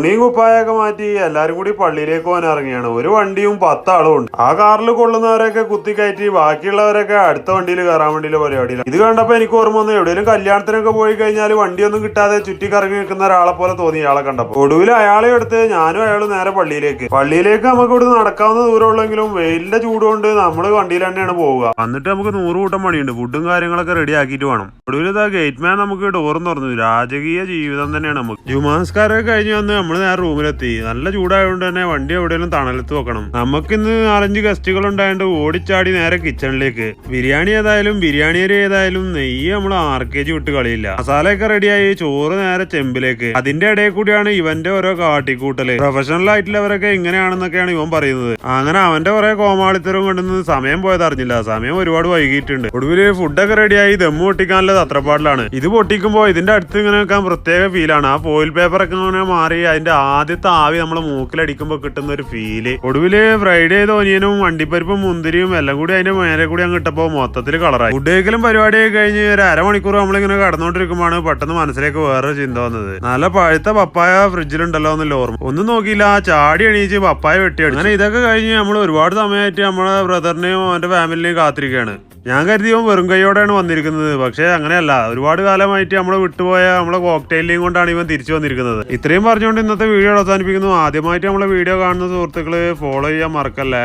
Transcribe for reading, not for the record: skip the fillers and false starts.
തുണിയും കുപ്പായൊക്കെ മാറ്റി എല്ലാരും കൂടി പള്ളിയിലേക്ക് പോകാൻ ഇറങ്ങിയാണ്. ഒരു വണ്ടിയും 10 ആളും ഉണ്ട്. ആ കാറിൽ കൊള്ളുന്നവരൊക്കെ കുത്തിക്കയറ്റി ബാക്കിയുള്ളവരൊക്കെ അടുത്ത വണ്ടിയിൽ കയറാൻ വേണ്ടിയുള്ള പരിപാടിയില്ല. ഇത് കണ്ടപ്പോ എനിക്ക് ഓർമ്മ വന്നു, എവിടെയെങ്കിലും കല്യാണത്തിനൊക്കെ പോയി കഴിഞ്ഞാൽ വണ്ടിയൊന്നും കിട്ടാതെ ചുറ്റിക്കറങ്ങി നിൽക്കുന്ന ഒരാളെ പോലെ തോന്നി ഇയാളെ കണ്ടപ്പോ. ഒടുവിൽ അയാളെ എടുത്ത് ഞാനും അയാളും നേരെ പള്ളിയിലേക്ക് നമുക്ക് ഇവിടെ നടക്കാവുന്ന ദൂരമുള്ളെങ്കിലും വെയിലിന്റെ ചൂടുകൊണ്ട് നമ്മൾ വണ്ടിയിൽ തന്നെയാണ് പോവുക. എന്നിട്ട് നമുക്ക് 100 കൂട്ടം പണിയുണ്ട്. ഫുഡും കാര്യങ്ങളൊക്കെ റെഡി ആക്കിയിട്ട് വേണം. ഒടുവിൽ ഇതാ ഗേറ്റ് മാൻ നമുക്ക് ഡോറും തുറന്നു. രാജകീയ ജീവിതം തന്നെയാണ് നമുക്ക്. ജുമാസ്കാരൊക്കെ കഴിഞ്ഞ് വന്ന് നമ്മള് നേരെ റൂമിലെത്തി. നല്ല ചൂടായതുകൊണ്ട് തന്നെ വണ്ടി എവിടെയെങ്കിലും തണലത്ത് വെക്കണം. നമുക്കിന്ന് 4-5 ഗസ്റ്റുകൾ ഉണ്ടായതുകൊണ്ട് ഓടിച്ചാടി നേരെ കിച്ചണിലേക്ക്. ബിരിയാണി അരി ഏതായാലും നെയ്യ് നമ്മൾ RKG വിട്ട് കളിയില്ല. മസാലയൊക്കെ റെഡിയായി. ചോറ് നേരെ ചെമ്പിലേക്ക്. അതിന്റെ ഇടയിൽ കൂടിയാണ് ഇവന്റെ ഓരോ കാട്ടിക്കൂട്ടല്. പ്രൊഫഷണൽ ആയിട്ടുള്ളവരൊക്കെ ഇങ്ങനെയാണെന്നൊക്കെയാണ് ഇവൻ പറയുന്നത്. അങ്ങനെ അവന്റെ കുറെ കോമാളിത്തരം കൊണ്ടുവന്ന് സമയം പോയത് അറിഞ്ഞില്ല. സമയം ഒരുപാട് വൈകിട്ടുണ്ട്. ഒടുവിൽ ഫുഡൊക്കെ റെഡിയായി. ദമ്മ് പൊട്ടിക്കാനുള്ള തത്രപ്പാടിലാണ്. ഇത് പൊട്ടിക്കുമ്പോൾ ഇതിന്റെ അടുത്ത് ഇങ്ങനെ വെക്കാൻ പ്രത്യേക ഫീലാണ്. ആ ഫോയിൽ പേപ്പർ ഒക്കെ ഇങ്ങനെ മാറി അതിന്റെ ആദ്യത്തെ ആവി നമ്മളെ മൂക്കിലടിക്കുമ്പോൾ കിട്ടുന്ന ഒരു ഫീല്. ഒടുവില് ഫ്രൈഡ് ചെയ്ത ഒനിയനും വണ്ടിപ്പരിപ്പും മുന്തിരിയും എല്ലാം കൂടി അതിന്റെ മേലെ കൂടി അങ്ങ് ഇട്ടപ്പോ മൊത്തത്തിൽ കളറായി. ഫുഡ് കഴിക്കലും പരിപാടിയൊക്കെ കഴിഞ്ഞ് ഒരു അരമണിക്കൂർ നമ്മളിങ്ങനെ കടന്നുകൊണ്ടിരിക്കുമ്പോഴാണ് പെട്ടെന്ന് മനസ്സിലേക്ക് വേറൊരു ചിന്ത വന്നത്. നല്ല പഴുത്ത പപ്പായ ഫ്രിഡ്ജിലുണ്ടല്ലോ എന്നുള്ള ഓർമ്മ. ഒന്നും നോക്കിയില്ല, ചാടി എണീച്ച് പപ്പായ വെട്ടിയടിച്ചു. അങ്ങനെ ഇതൊക്കെ കഴിഞ്ഞ് നമ്മൾ ഒരുപാട് സമയമായിട്ട് നമ്മളെ ബ്രദറിനെയും അവന്റെ ഫാമിലിനെയും കാത്തിരിക്കുകയാണ്. ഞാൻ കരുതിയവൻ വെറും കൈയോടെയാണ് വന്നിരിക്കുന്നത്. പക്ഷെ അങ്ങനെയല്ല. ഒരുപാട് കാലമായിട്ട് നമ്മളെ വിട്ടുപോയ നമ്മളെ കോക്ടെയിലിനെയും കൊണ്ടാണ് ഇവൻ തിരിച്ചു വന്നിരിക്കുന്നത്. ഇത്രയും പറഞ്ഞുകൊണ്ട് ഇന്നത്തെ വീഡിയോ അവസാനിപ്പിക്കുന്നു. ആദ്യമായിട്ട് നമ്മളെ വീഡിയോ കാണുന്ന സുഹൃത്തുക്കള് ഫോളോ ചെയ്യാൻ മറക്കല്ലേ.